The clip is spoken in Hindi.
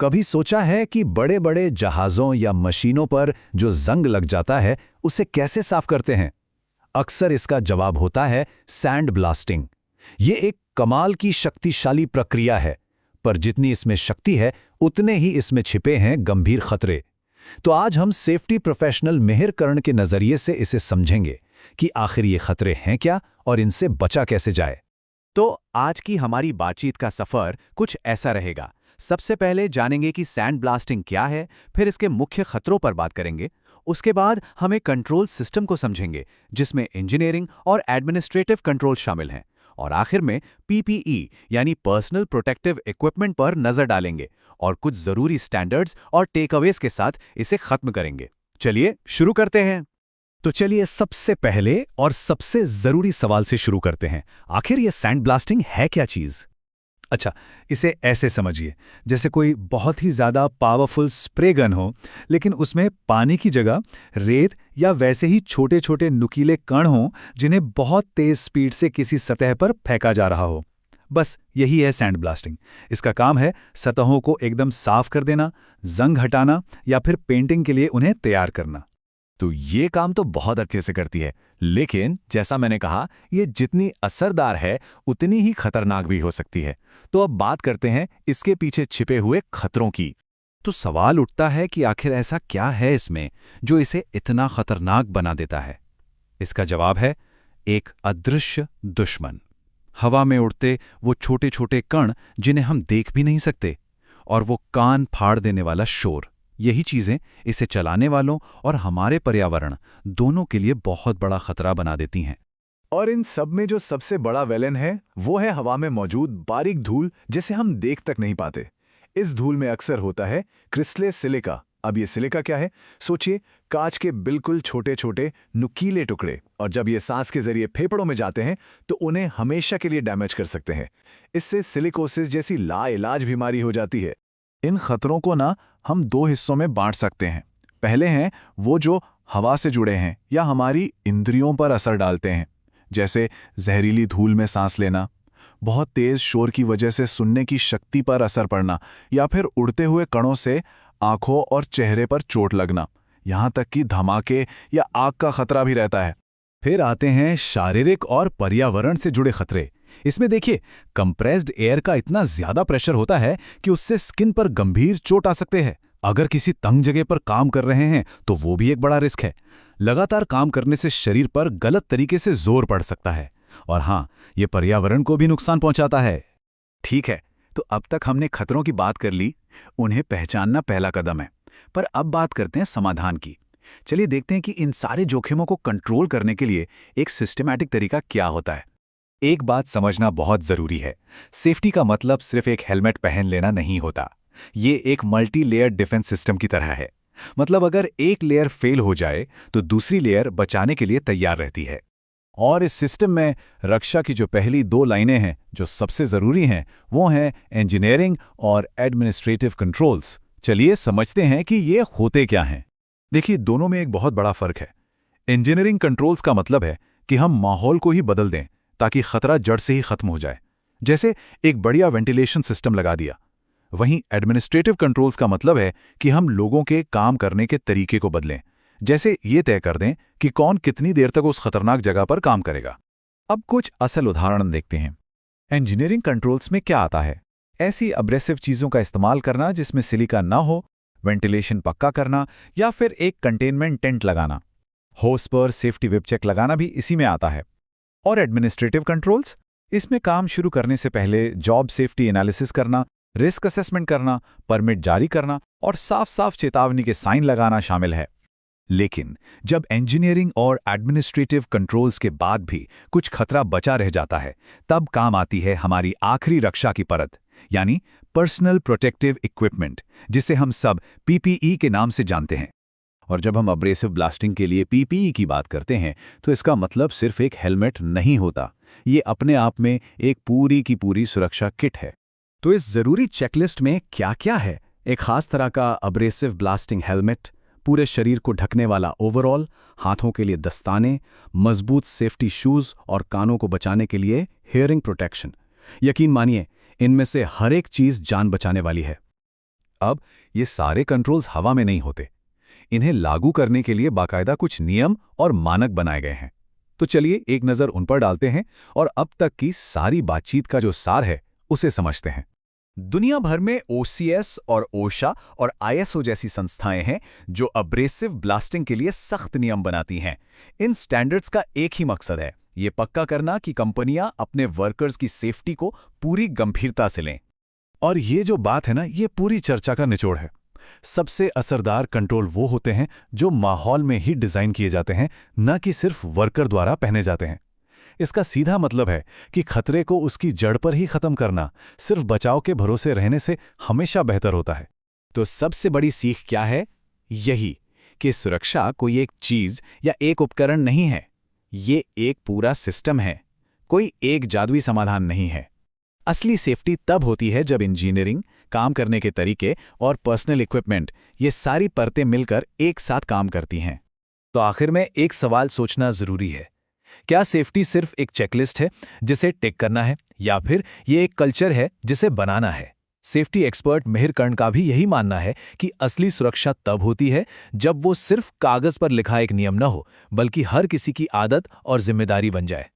कभी सोचा है कि बड़े बड़े जहाज़ों या मशीनों पर जो जंग लग जाता है उसे कैसे साफ करते हैं? अक्सर इसका जवाब होता है सैंड ब्लास्टिंग। ये एक कमाल की शक्तिशाली प्रक्रिया है, पर जितनी इसमें शक्ति है उतने ही इसमें छिपे हैं गंभीर खतरे। तो आज हम सेफ्टी प्रोफेशनल मेहर करण के नज़रिए से इसे समझेंगे कि आखिर ये खतरे हैं क्या और इनसे बचा कैसे जाए। तो आज की हमारी बातचीत का सफर कुछ ऐसा रहेगा। सबसे पहले जानेंगे कि सैंड ब्लास्टिंग क्या है, फिर इसके मुख्य खतरों पर बात करेंगे। उसके बाद हम एक कंट्रोल सिस्टम को समझेंगे जिसमें इंजीनियरिंग और एडमिनिस्ट्रेटिव कंट्रोल शामिल हैं। और आखिर में पीपीई यानी पर्सनल प्रोटेक्टिव इक्विपमेंट पर नजर डालेंगे और कुछ जरूरी स्टैंडर्ड्स और टेकअवेज के साथ इसे खत्म करेंगे। चलिए शुरू करते हैं। तो चलिए सबसे पहले और सबसे जरूरी सवाल से शुरू करते हैं। आखिर ये सैंड ब्लास्टिंग है क्या चीज? अच्छा, इसे ऐसे समझिए जैसे कोई बहुत ही ज्यादा पावरफुल स्प्रे गन हो, लेकिन उसमें पानी की जगह रेत या वैसे ही छोटे छोटे नुकीले कण हों जिन्हें बहुत तेज स्पीड से किसी सतह पर फेंका जा रहा हो। बस यही है सैंड ब्लास्टिंग। इसका काम है सतहों को एकदम साफ कर देना, जंग हटाना या फिर पेंटिंग के लिए उन्हें तैयार करना। तो ये काम तो बहुत अच्छे से करती है, लेकिन जैसा मैंने कहा, ये जितनी असरदार है उतनी ही खतरनाक भी हो सकती है। तो अब बात करते हैं इसके पीछे छिपे हुए खतरों की। तो सवाल उठता है कि आखिर ऐसा क्या है इसमें जो इसे इतना खतरनाक बना देता है? इसका जवाब है एक अदृश्य दुश्मन। हवा में उड़ते वो छोटे छोटे कण जिन्हें हम देख भी नहीं सकते, और वो कान फाड़ देने वाला शोर। यही चीजें इसे चलाने वालों और हमारे पर्यावरण दोनों के लिए बहुत बड़ा खतरा बना देती हैं। और इन सब में जो सबसे बड़ा विलेन है वो है हवा में मौजूद बारीक धूल, जिसे हम देख तक नहीं पाते। इस धूल में अक्सर होता है क्रिस्टलेस सिलिका। अब ये सिलिका क्या है? सोचिए, कांच के बिल्कुल छोटे छोटे नुकीले टुकड़े, और जब ये सांस के जरिए फेफड़ों में जाते हैं तो उन्हें हमेशा के लिए डैमेज कर सकते हैं। इससे सिलिकोसिस जैसी लाइलाज बीमारी हो जाती है। इन खतरों को ना हम दो हिस्सों में बांट सकते हैं। पहले हैं वो जो हवा से जुड़े हैं या हमारी इंद्रियों पर असर डालते हैं, जैसे जहरीली धूल में सांस लेना, बहुत तेज शोर की वजह से सुनने की शक्ति पर असर पड़ना, या फिर उड़ते हुए कणों से आंखों और चेहरे पर चोट लगना। यहाँ तक कि धमाके या आग का खतरा भी रहता है। फिर आते हैं शारीरिक और पर्यावरण से जुड़े खतरे। इसमें देखिए, कंप्रेस्ड एयर का इतना ज्यादा प्रेशर होता है कि उससे स्किन पर गंभीर चोट आ सकते हैं। अगर किसी तंग जगह पर काम कर रहे हैं तो वो भी एक बड़ा रिस्क है। लगातार काम करने से शरीर पर गलत तरीके से जोर पड़ सकता है, और हाँ, ये पर्यावरण को भी नुकसान पहुंचाता है। ठीक है, तो अब तक हमने खतरों की बात कर ली। उन्हें पहचानना पहला कदम है, पर अब बात करते हैं समाधान की। चलिए देखते हैं कि इन सारे जोखिमों को कंट्रोल करने के लिए एक सिस्टमैटिक तरीका क्या होता है। एक बात समझना बहुत जरूरी है, सेफ्टी का मतलब सिर्फ एक हेलमेट पहन लेना नहीं होता। ये एक मल्टी लेयर डिफेंस सिस्टम की तरह है। मतलब अगर एक लेयर फेल हो जाए तो दूसरी लेयर बचाने के लिए तैयार रहती है। और इस सिस्टम में रक्षा की जो पहली दो लाइनें हैं जो सबसे जरूरी हैं, वो हैं इंजीनियरिंग और एडमिनिस्ट्रेटिव कंट्रोल्स। चलिए समझते हैं कि ये होते क्या हैं। देखिए, दोनों में एक बहुत बड़ा फर्क है। इंजीनियरिंग कंट्रोल्स का मतलब है कि हम माहौल को ही बदल दें ताकि खतरा जड़ से ही खत्म हो जाए, जैसे एक बढ़िया वेंटिलेशन सिस्टम लगा दिया। वहीं एडमिनिस्ट्रेटिव कंट्रोल्स का मतलब है कि हम लोगों के काम करने के तरीके को बदलें, जैसे ये तय कर दें कि कौन कितनी देर तक उस खतरनाक जगह पर काम करेगा। अब कुछ असल उदाहरण देखते हैं। इंजीनियरिंग कंट्रोल्स में क्या आता है? ऐसी अब्रेसिव चीजों का इस्तेमाल करना जिसमें सिलिका ना हो, वेंटिलेशन पक्का करना, या फिर एक कंटेनमेंट टेंट लगाना। होस पर सेफ्टी वेब चेक लगाना भी इसी में आता है। और एडमिनिस्ट्रेटिव कंट्रोल्स, इसमें काम शुरू करने से पहले जॉब सेफ्टी एनालिसिस करना, रिस्क असेसमेंट करना, परमिट जारी करना और साफ साफ चेतावनी के साइन लगाना शामिल है। लेकिन जब इंजीनियरिंग और एडमिनिस्ट्रेटिव कंट्रोल्स के बाद भी कुछ खतरा बचा रह जाता है, तब काम आती है हमारी आखिरी रक्षा की परत, यानी पर्सनल प्रोटेक्टिव इक्विपमेंट, जिसे हम सब पीपीई के नाम से जानते हैं। और जब हम अब्रेसिव ब्लास्टिंग के लिए पीपीई की बात करते हैं तो इसका मतलब सिर्फ एक हेलमेट नहीं होता। ये अपने आप में एक पूरी की पूरी सुरक्षा किट है। तो इस जरूरी चेकलिस्ट में क्या क्या है? एक खास तरह का अब्रेसिव ब्लास्टिंग हेलमेट, पूरे शरीर को ढकने वाला ओवरऑल, हाथों के लिए दस्ताने, मजबूत सेफ्टी शूज और कानों को बचाने के लिए हियरिंग प्रोटेक्शन। यकीन मानिए, इनमें से हर एक चीज जान बचाने वाली है। अब ये सारे कंट्रोल्स हवा में नहीं होते। इन्हें लागू करने के लिए बाकायदा कुछ नियम और मानक बनाए गए हैं। तो चलिए एक नज़र उन पर डालते हैं और अब तक की सारी बातचीत का जो सार है उसे समझते हैं। दुनिया भर में OCS और OSHA और ISO जैसी संस्थाएं हैं जो अब्रेसिव ब्लास्टिंग के लिए सख्त नियम बनाती हैं। इन स्टैंडर्ड्स का एक ही मकसद है, ये पक्का करना कि कंपनियां अपने वर्कर्स की सेफ्टी को पूरी गंभीरता से लें। और ये जो बात है ना, ये पूरी चर्चा का निचोड़ है। सबसे असरदार कंट्रोल वो होते हैं जो माहौल में ही डिज़ाइन किए जाते हैं, न कि सिर्फ वर्कर द्वारा पहने जाते हैं। इसका सीधा मतलब है कि खतरे को उसकी जड़ पर ही खत्म करना सिर्फ बचाव के भरोसे रहने से हमेशा बेहतर होता है। तो सबसे बड़ी सीख क्या है? यही कि सुरक्षा कोई एक चीज या एक उपकरण नहीं है, ये एक पूरा सिस्टम है, कोई एक जादुई समाधान नहीं है। असली सेफ्टी तब होती है जब इंजीनियरिंग, काम करने के तरीके और पर्सनल इक्विपमेंट, ये सारी परतें मिलकर एक साथ काम करती हैं। तो आखिर में एक सवाल सोचना जरूरी है, क्या सेफ्टी सिर्फ एक चेकलिस्ट है जिसे टिक करना है, या फिर ये एक कल्चर है जिसे बनाना है? सेफ्टी एक्सपर्ट मिहिर कर्ण का भी यही मानना है कि असली सुरक्षा तब होती है जब वो सिर्फ कागज पर लिखा एक नियम न हो, बल्कि हर किसी की आदत और जिम्मेदारी बन जाए।